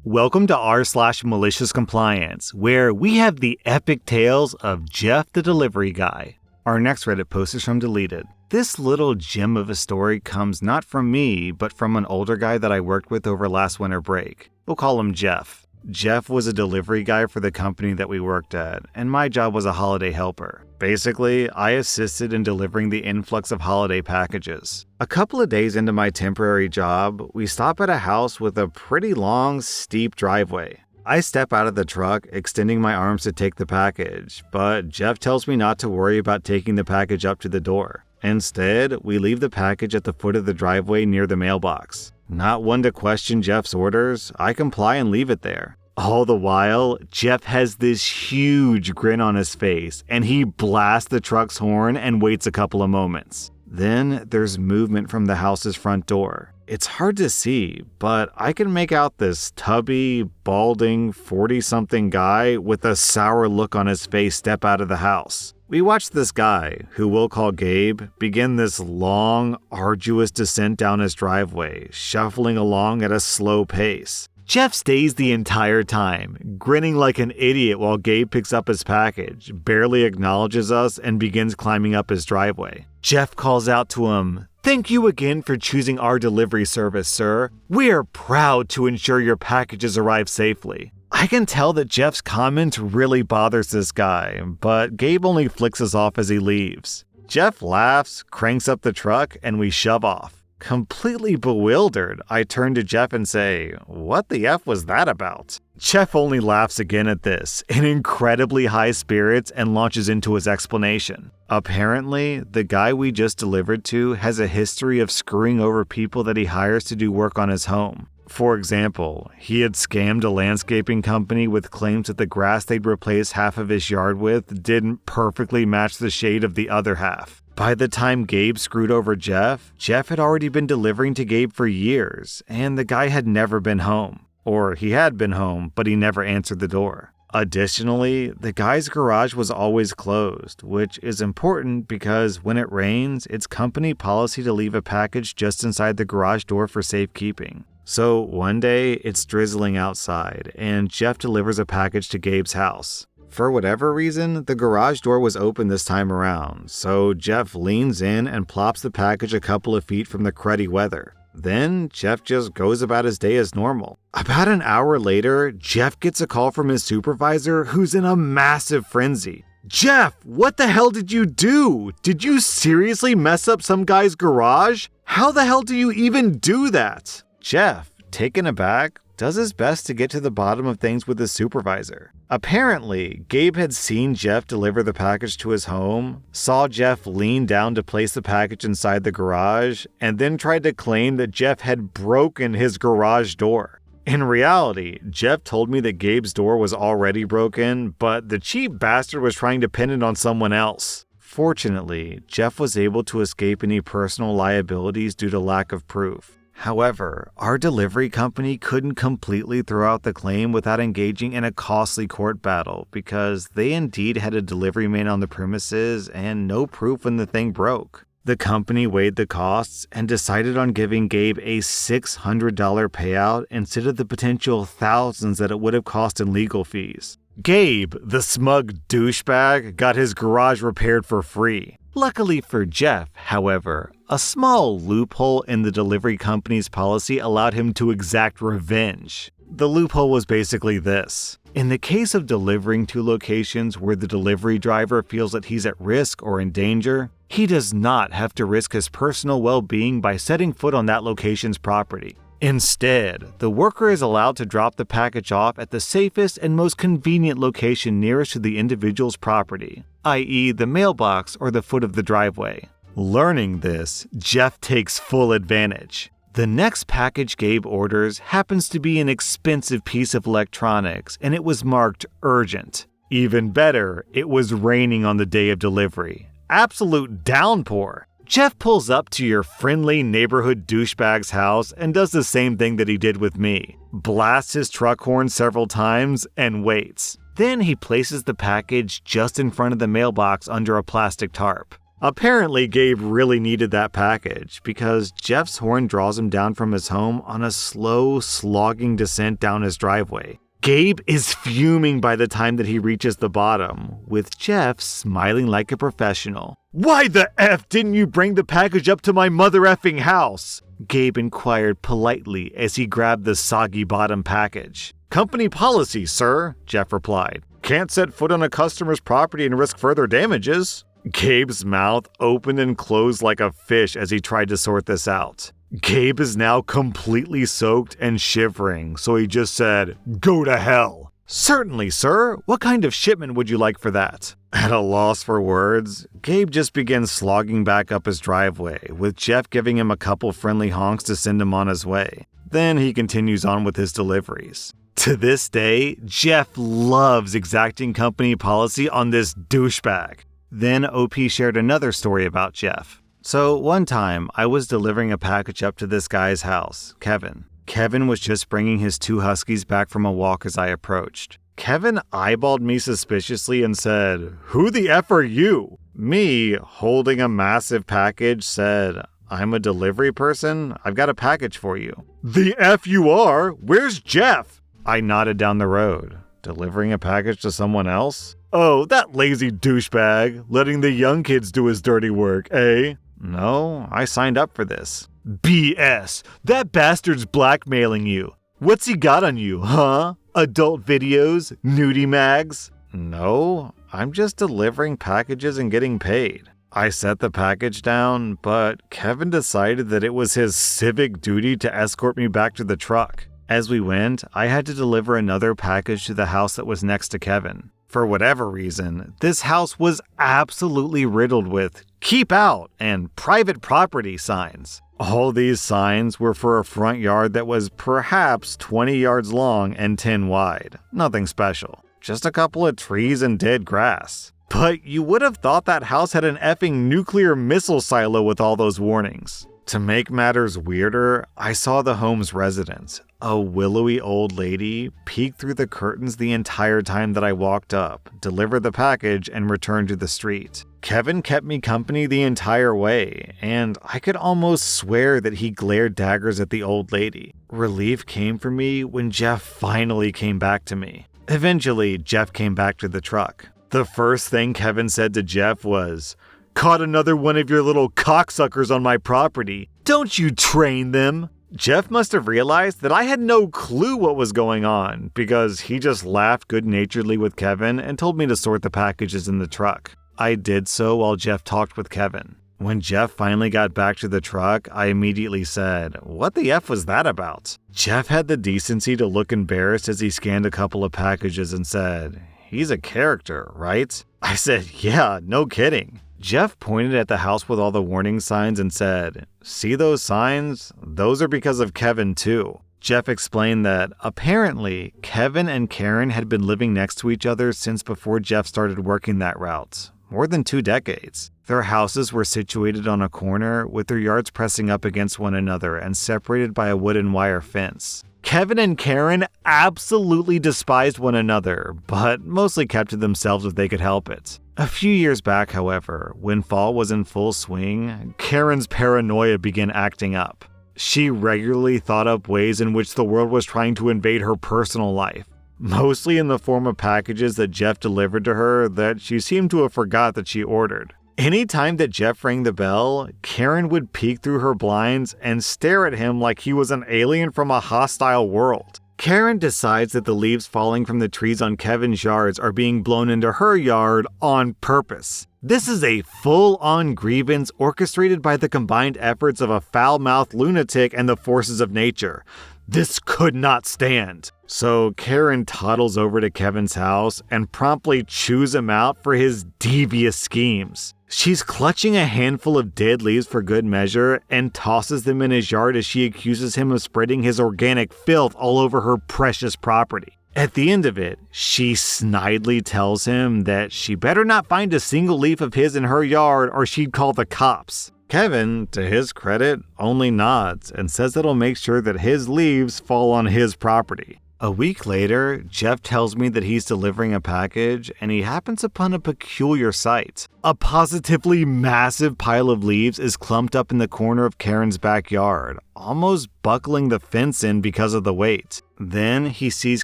Welcome to rSlash Maliciouscompliance, where we have the epic tales of Jeff the Delivery Guy. Our next Reddit post is from Deleted. This little gem of a story comes not from me, but from an older guy that I worked with over last winter break. We'll call him Jeff. Jeff was a delivery guy for the company that we worked at, and my job was a holiday helper. Basically, I assisted in delivering the influx of holiday packages. A couple of days into my temporary job, we stop at a house with a pretty long, steep driveway. I step out of the truck, extending my arms to take the package, but Jeff tells me not to worry about taking the package up to the door. Instead, we leave the package at the foot of the driveway near the mailbox. Not one to question Jeff's orders, I comply and leave it there. All the while, Jeff has this huge grin on his face, and he blasts the truck's horn and waits a couple of moments. Then there's movement from the house's front door. It's hard to see, but I can make out this tubby, balding, 40-something guy with a sour look on his face step out of the house. We watch this guy, who we'll call Gabe, begin this long, arduous descent down his driveway, shuffling along at a slow pace. Jeff stays the entire time, grinning like an idiot while Gabe picks up his package, barely acknowledges us, and begins climbing up his driveway. Jeff calls out to him, "Thank you again for choosing our delivery service, sir. We are proud to ensure your packages arrive safely." I can tell that Jeff's comment really bothers this guy, but Gabe only flicks us off as he leaves. Jeff laughs, cranks up the truck, and we shove off. Completely bewildered, I turn to Jeff and say, "What the F was that about?" Jeff only laughs again at this, in incredibly high spirits, and launches into his explanation. Apparently, the guy we just delivered to has a history of screwing over people that he hires to do work on his home. For example, he had scammed a landscaping company with claims that the grass they'd replace half of his yard with didn't perfectly match the shade of the other half. By the time Gabe screwed over Jeff had already been delivering to Gabe for years, and the guy had never been home. Or he had been home, but he never answered the door. Additionally, the guy's garage was always closed, which is important because when it rains, it's company policy to leave a package just inside the garage door for safekeeping. So one day, it's drizzling outside, and Jeff delivers a package to Gabe's house. For whatever reason, the garage door was open this time around, so Jeff leans in and plops the package a couple of feet from the cruddy weather. Then, Jeff just goes about his day as normal. About an hour later, Jeff gets a call from his supervisor who's in a massive frenzy. "Jeff, what the hell did you do? Did you seriously mess up some guy's garage? How the hell do you even do that?" Jeff, taken aback, does his best to get to the bottom of things with his supervisor. Apparently, Gabe had seen Jeff deliver the package to his home, saw Jeff lean down to place the package inside the garage, and then tried to claim that Jeff had broken his garage door. In reality, Jeff told me that Gabe's door was already broken, but the cheap bastard was trying to pin it on someone else. Fortunately, Jeff was able to escape any personal liabilities due to lack of proof. However, our delivery company couldn't completely throw out the claim without engaging in a costly court battle because they indeed had a delivery man on the premises and no proof when the thing broke. The company weighed the costs and decided on giving Gabe a $600 payout instead of the potential thousands that it would have cost in legal fees. Gabe, the smug douchebag, got his garage repaired for free. Luckily for Jeff, however, a small loophole in the delivery company's policy allowed him to exact revenge. The loophole was basically this. In the case of delivering to locations where the delivery driver feels that he's at risk or in danger, he does not have to risk his personal well-being by setting foot on that location's property. Instead, the worker is allowed to drop the package off at the safest and most convenient location nearest to the individual's property, i.e. the mailbox or the foot of the driveway. Learning this, Jeff takes full advantage. The next package Gabe orders happens to be an expensive piece of electronics, and it was marked urgent. Even better, it was raining on the day of delivery. Absolute downpour. Jeff pulls up to your friendly neighborhood douchebag's house and does the same thing that he did with me. Blasts his truck horn several times and waits. Then he places the package just in front of the mailbox under a plastic tarp. Apparently, Gabe really needed that package because Jeff's horn draws him down from his home on a slow, slogging descent down his driveway. Gabe is fuming by the time that he reaches the bottom, with Jeff smiling like a professional. "Why the F didn't you bring the package up to my mother effing house?" Gabe inquired politely as he grabbed the soggy bottom package. "Company policy, sir," Jeff replied. "Can't set foot on a customer's property and risk further damages." Gabe's mouth opened and closed like a fish as he tried to sort this out. Gabe is now completely soaked and shivering, so he just said, "Go to hell." "Certainly, sir. What kind of shipment would you like for that?" At a loss for words, Gabe just begins slogging back up his driveway, with Jeff giving him a couple friendly honks to send him on his way. Then he continues on with his deliveries. To this day, Jeff loves exacting company policy on this douchebag. Then OP shared another story about Jeff. "So one time, I was delivering a package up to this guy's house, Kevin. Kevin was just bringing his 2 huskies back from a walk as I approached. Kevin eyeballed me suspiciously and said, 'Who the F are you?' Me, holding a massive package, said, 'I'm a delivery person. I've got a package for you.' 'The F you are? Where's Jeff?' I nodded down the road. 'Delivering a package to someone else?' 'Oh, that lazy douchebag, letting the young kids do his dirty work, eh?' 'No, I signed up for this.' 'BS! That bastard's blackmailing you. What's he got on you, huh? Adult videos? Nudie mags?' 'No, I'm just delivering packages and getting paid.' I set the package down, but Kevin decided that it was his civic duty to escort me back to the truck. As we went, I had to deliver another package to the house that was next to Kevin. For whatever reason, this house was absolutely riddled with 'Keep Out' and 'Private Property' signs. All these signs were for a front yard that was perhaps 20 yards long and 10 wide. Nothing special. Just a couple of trees and dead grass. But you would have thought that house had an effing nuclear missile silo with all those warnings. To make matters weirder, I saw the home's resident, a willowy old lady, peek through the curtains the entire time that I walked up, delivered the package, and returned to the street. Kevin kept me company the entire way, and I could almost swear that he glared daggers at the old lady. Relief came for me when Jeff finally came back to me. Eventually, Jeff came back to the truck. The first thing Kevin said to Jeff was, "Caught another one of your little cocksuckers on my property. Don't you train them?" Jeff must have realized that I had no clue what was going on, because he just laughed good-naturedly with Kevin and told me to sort the packages in the truck. I did so while Jeff talked with Kevin. When Jeff finally got back to the truck, I immediately said, "What the F was that about?" Jeff had the decency to look embarrassed as he scanned a couple of packages and said, "He's a character, right?" I said, "Yeah, no kidding." Jeff pointed at the house with all the warning signs and said, "See those signs? Those are because of Kevin too." Jeff explained that apparently Kevin and Karen had been living next to each other since before Jeff started working that route, more than 2 decades. Their houses were situated on a corner with their yards pressing up against one another and separated by a wooden wire fence. Kevin and Karen absolutely despised one another, but mostly kept to themselves if they could help it. A few years back, however, when fall was in full swing, Karen's paranoia began acting up. She regularly thought up ways in which the world was trying to invade her personal life, mostly in the form of packages that Jeff delivered to her that she seemed to have forgot that she ordered. Anytime that Jeff rang the bell, Karen would peek through her blinds and stare at him like he was an alien from a hostile world. Karen decides that the leaves falling from the trees on Kevin's yards are being blown into her yard on purpose. This is a full-on grievance orchestrated by the combined efforts of a foul-mouthed lunatic and the forces of nature. This could not stand. So Karen toddles over to Kevin's house and promptly chews him out for his devious schemes. She's clutching a handful of dead leaves for good measure and tosses them in his yard as she accuses him of spreading his organic filth all over her precious property. At the end of it, she snidely tells him that she better not find a single leaf of his in her yard or she'd call the cops. Kevin, to his credit, only nods and says that he'll make sure that his leaves fall on his property. A week later, Jeff tells me that he's delivering a package and he happens upon a peculiar sight. A positively massive pile of leaves is clumped up in the corner of Karen's backyard, almost buckling the fence in because of the weight. Then he sees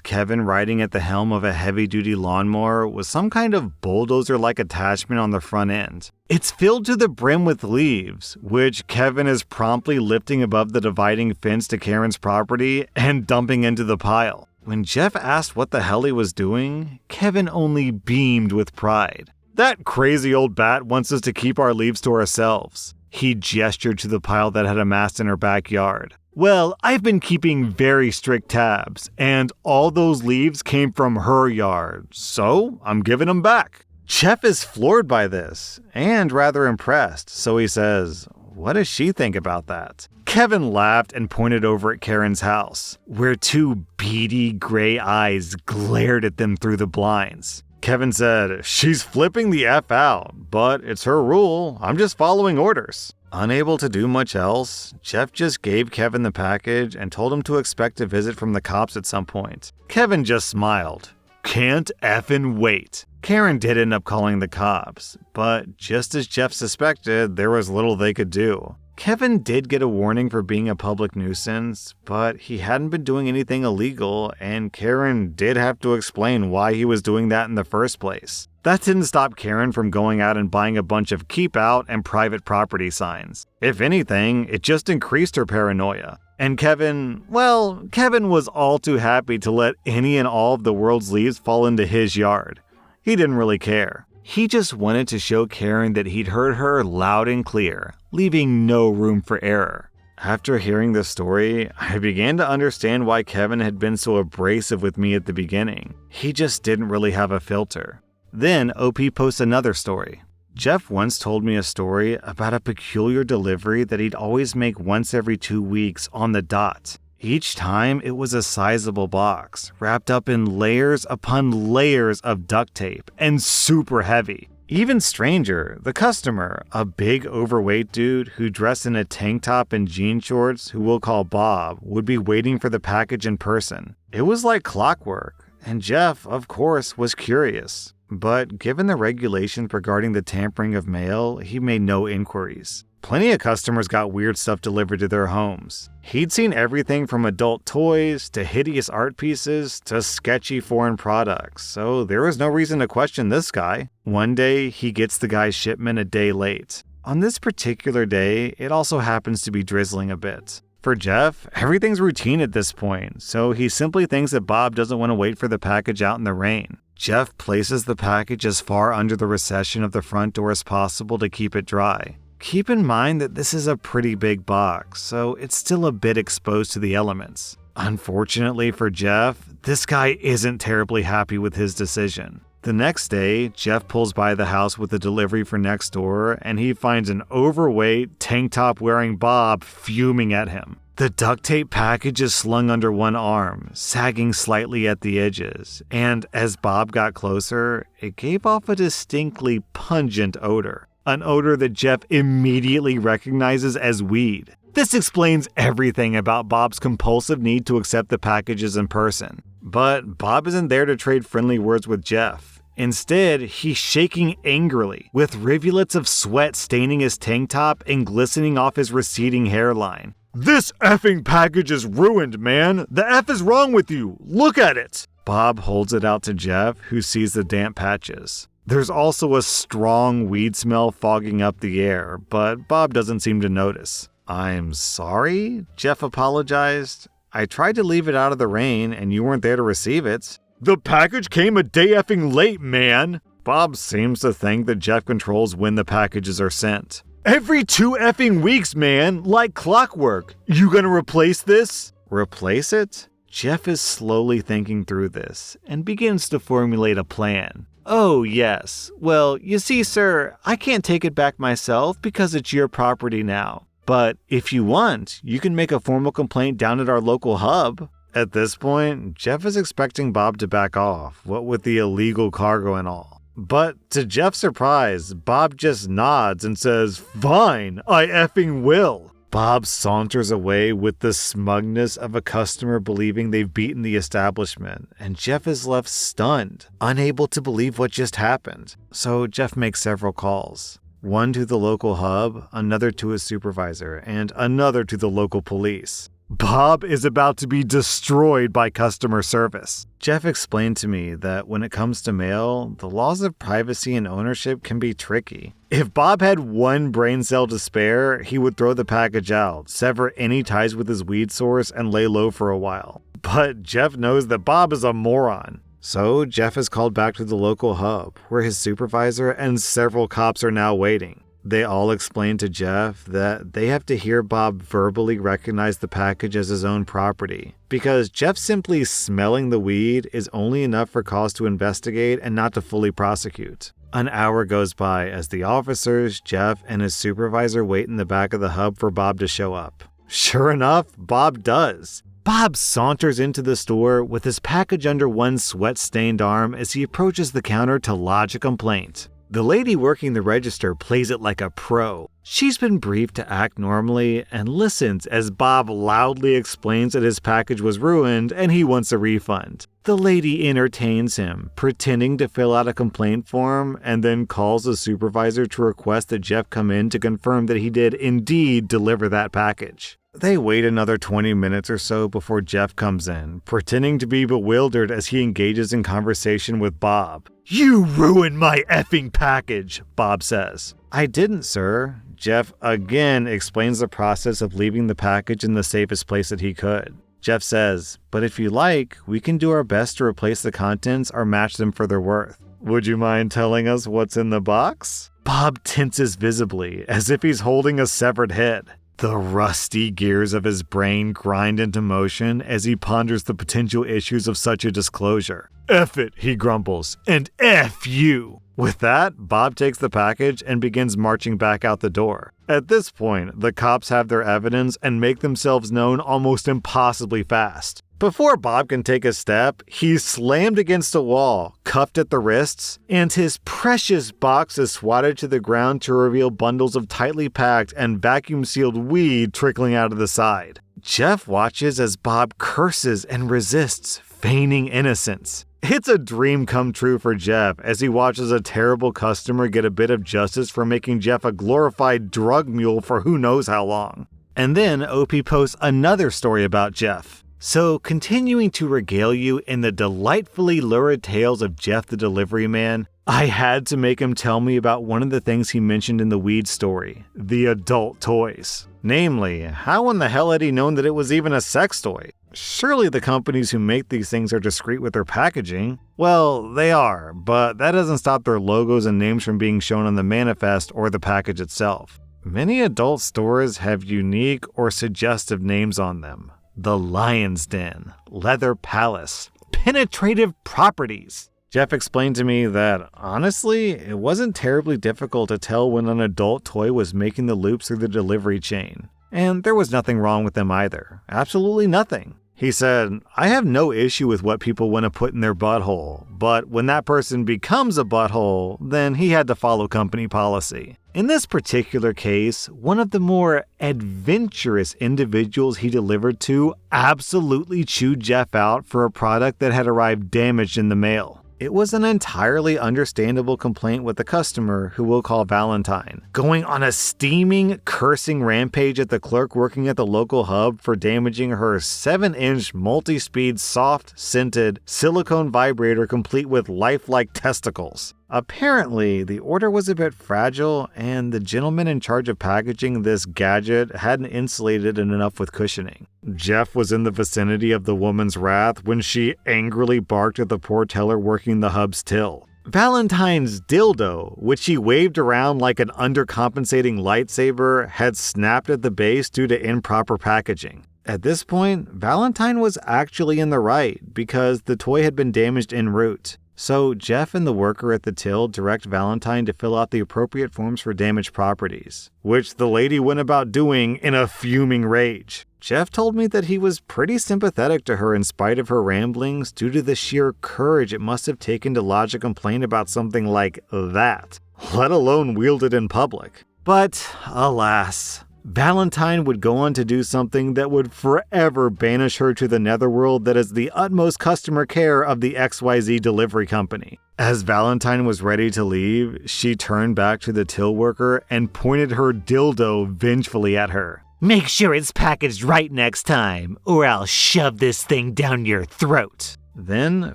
Kevin riding at the helm of a heavy-duty lawnmower with some kind of bulldozer-like attachment on the front end. It's filled to the brim with leaves, which Kevin is promptly lifting above the dividing fence to Karen's property and dumping into the pile. When Jeff asked what the hell he was doing, Kevin only beamed with pride. "That crazy old bat wants us to keep our leaves to ourselves." He gestured to the pile that had amassed in her backyard. "Well, I've been keeping very strict tabs, and all those leaves came from her yard, so I'm giving them back." Jeff is floored by this, and rather impressed, so he says, "What does she think about that?" Kevin laughed and pointed over at Karen's house, where two beady gray eyes glared at them through the blinds. Kevin said, "She's flipping the F out, but it's her rule. I'm just following orders." Unable to do much else, Jeff just gave Kevin the package and told him to expect a visit from the cops at some point. Kevin just smiled. "Can't effing wait." Karen did end up calling the cops, but just as Jeff suspected, there was little they could do. Kevin did get a warning for being a public nuisance, but he hadn't been doing anything illegal, and Karen did have to explain why he was doing that in the first place. That didn't stop Karen from going out and buying a bunch of keep out and private property signs. If anything, it just increased her paranoia. And Kevin was all too happy to let any and all of the world's leaves fall into his yard. He didn't really care. He just wanted to show Karen that he'd heard her loud and clear, leaving no room for error. After hearing this story, I began to understand why Kevin had been so abrasive with me at the beginning. He just didn't really have a filter. Then OP posts another story. Jeff once told me a story about a peculiar delivery that he'd always make once every 2 weeks on the dot. Each time, it was a sizable box, wrapped up in layers upon layers of duct tape, and super heavy. Even stranger, the customer, a big overweight dude who dressed in a tank top and jean shorts, who we'll call Bob, would be waiting for the package in person. It was like clockwork, and Jeff, of course, was curious. But given the regulations regarding the tampering of mail, he made no inquiries. Plenty of customers got weird stuff delivered to their homes. He'd seen everything from adult toys to hideous art pieces to sketchy foreign products, so there was no reason to question this guy. One day, he gets the guy's shipment a day late. On this particular day, it also happens to be drizzling a bit. For Jeff, everything's routine at this point, so he simply thinks that Bob doesn't want to wait for the package out in the rain. Jeff places the package as far under the recession of the front door as possible to keep it dry. Keep in mind that this is a pretty big box, so it's still a bit exposed to the elements. Unfortunately for Jeff, this guy isn't terribly happy with his decision. The next day, Jeff pulls by the house with a delivery for next door, and he finds an overweight, tank top wearing Bob fuming at him. The duct tape package is slung under one arm, sagging slightly at the edges, and as Bob got closer, it gave off a distinctly pungent odor. An odor that Jeff immediately recognizes as weed. This explains everything about Bob's compulsive need to accept the packages in person. But Bob isn't there to trade friendly words with Jeff. Instead, he's shaking angrily, with rivulets of sweat staining his tank top and glistening off his receding hairline. "This effing package is ruined, man! The F is wrong with you! Look at it!" Bob holds it out to Jeff, who sees the damp patches. There's also a strong weed smell fogging up the air, but Bob doesn't seem to notice. "I'm sorry," Jeff apologized. "I tried to leave it out of the rain, and you weren't there to receive it." "The package came a day effing late, man!" Bob seems to think that Jeff controls when the packages are sent. "Every 2 effing weeks, man, like clockwork. You gonna replace this?" Replace it? Jeff is slowly thinking through this, and begins to formulate a plan. "Oh, yes. Well, you see, sir, I can't take it back myself because it's your property now. But if you want, you can make a formal complaint down at our local hub." At this point, Jeff is expecting Bob to back off, what with the illegal cargo and all. But to Jeff's surprise, Bob just nods and says, "Fine, I effing will." Bob saunters away with the smugness of a customer believing they've beaten the establishment, and Jeff is left stunned, unable to believe what just happened. So Jeff makes several calls. One to the local hub, another to his supervisor, and another to the local police. Bob is about to be destroyed by customer service. Jeff explained to me that when it comes to mail, the laws of privacy and ownership can be tricky. If Bob had one brain cell to spare, he would throw the package out, sever any ties with his weed source, and lay low for a while. But Jeff knows that Bob is a moron. So Jeff is called back to the local hub, where his supervisor and several cops are now waiting. They all explain to Jeff that they have to hear Bob verbally recognize the package as his own property, because Jeff simply smelling the weed is only enough for cause to investigate and not to fully prosecute. An hour goes by as the officers, Jeff, and his supervisor wait in the back of the hub for Bob to show up. Sure enough, Bob does. Bob saunters into the store with his package under one sweat-stained arm as he approaches the counter to lodge a complaint. The lady working the register plays it like a pro. She's been briefed to act normally and listens as Bob loudly explains that his package was ruined and he wants a refund. The lady entertains him, pretending to fill out a complaint form, and then calls the supervisor to request that Jeff come in to confirm that he did indeed deliver that package. They wait another 20 minutes or so before Jeff comes in, pretending to be bewildered as he engages in conversation with Bob. "You ruined my effing package," Bob says. "I didn't, sir." Jeff again explains the process of leaving the package in the safest place that he could. Jeff says, "But if you like, we can do our best to replace the contents or match them for their worth. Would you mind telling us what's in the box?" Bob tenses visibly, as if he's holding a severed head. The rusty gears of his brain grind into motion as he ponders the potential issues of such a disclosure. "F it," he grumbles, "and F you." With that, Bob takes the package and begins marching back out the door. At this point, the cops have their evidence and make themselves known almost impossibly fast. Before Bob can take a step, he's slammed against a wall, cuffed at the wrists, and his precious box is swatted to the ground to reveal bundles of tightly packed and vacuum-sealed weed trickling out of the side. Jeff watches as Bob curses and resists, feigning innocence. It's a dream come true for Jeff as he watches a terrible customer get a bit of justice for making Jeff a glorified drug mule for who knows how long. And then OP posts another story about Jeff. So, continuing to regale you in the delightfully lurid tales of Jeff the Delivery Man, I had to make him tell me about one of the things he mentioned in the weed story, the adult toys. Namely, how in the hell had he known that it was even a sex toy? Surely the companies who make these things are discreet with their packaging. Well, they are, but that doesn't stop their logos and names from being shown on the manifest or the package itself. Many adult stores have unique or suggestive names on them. The Lion's Den, Leather Palace, Penetrative Properties. Jeff explained to me that, honestly, it wasn't terribly difficult to tell when an adult toy was making the loops through the delivery chain. And there was nothing wrong with them either. Absolutely nothing. He said, "I have no issue with what people want to put in their butthole, but when that person becomes a butthole, then he had to follow company policy." In this particular case, one of the more adventurous individuals he delivered to absolutely chewed Jeff out for a product that had arrived damaged in the mail. It was an entirely understandable complaint with the customer, who we'll call Valentine, going on a steaming, cursing rampage at the clerk working at the local hub for damaging her 7-inch multi-speed soft, scented, silicone vibrator complete with lifelike testicles. Apparently, the order was a bit fragile, and the gentleman in charge of packaging this gadget hadn't insulated it enough with cushioning. Jeff was in the vicinity of the woman's wrath when she angrily barked at the poor teller working the hub's till. Valentine's dildo, which she waved around like an undercompensating lightsaber, had snapped at the base due to improper packaging. At this point, Valentine was actually in the right because the toy had been damaged en route. So Jeff and the worker at the till direct Valentine to fill out the appropriate forms for damaged properties, which the lady went about doing in a fuming rage. Jeff told me that he was pretty sympathetic to her in spite of her ramblings due to the sheer courage it must have taken to lodge a complaint about something like that, let alone wield it in public. But, alas, Valentine would go on to do something that would forever banish her to the netherworld that is the utmost customer care of the XYZ delivery company. As Valentine was ready to leave, she turned back to the till worker and pointed her dildo vengefully at her. "Make sure it's packaged right next time, or I'll shove this thing down your throat." Then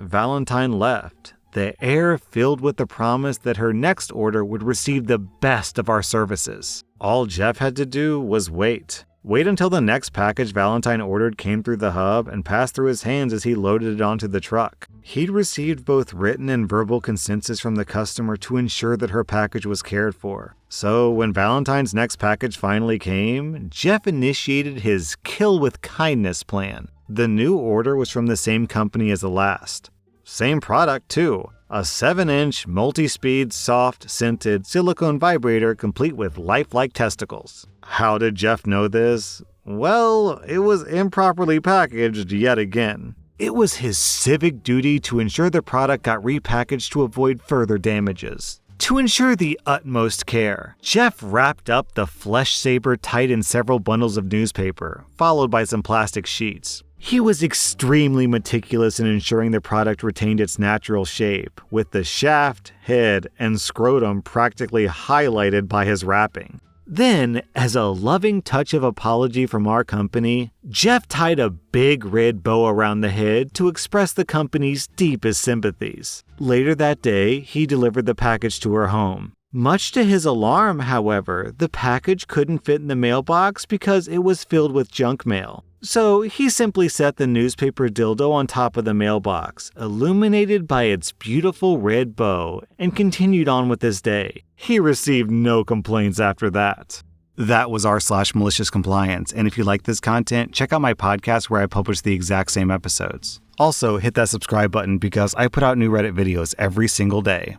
Valentine left, the air filled with the promise that her next order would receive the best of our services. All Jeff had to do was wait. Wait until the next package Valentine ordered came through the hub and passed through his hands as he loaded it onto the truck. He'd received both written and verbal consensus from the customer to ensure that her package was cared for. So when Valentine's next package finally came, Jeff initiated his kill with kindness plan. The new order was from the same company as the last. Same product too. A 7-inch, multi-speed, soft, scented silicone vibrator complete with lifelike testicles. How did Jeff know this? Well, it was improperly packaged yet again. It was his civic duty to ensure the product got repackaged to avoid further damages. To ensure the utmost care, Jeff wrapped up the flesh saber tight in several bundles of newspaper, followed by some plastic sheets. He was extremely meticulous in ensuring the product retained its natural shape, with the shaft, head, and scrotum practically highlighted by his wrapping. Then, as a loving touch of apology from our company, Jeff tied a big red bow around the head to express the company's deepest sympathies. Later that day, he delivered the package to her home. Much to his alarm, however, the package couldn't fit in the mailbox because it was filled with junk mail. So he simply set the newspaper dildo on top of the mailbox, illuminated by its beautiful red bow, and continued on with his day. He received no complaints after that. That was r/Maliciouscompliance, and if you like this content, check out my podcast where I publish the exact same episodes. Also, hit that subscribe button because I put out new Reddit videos every single day.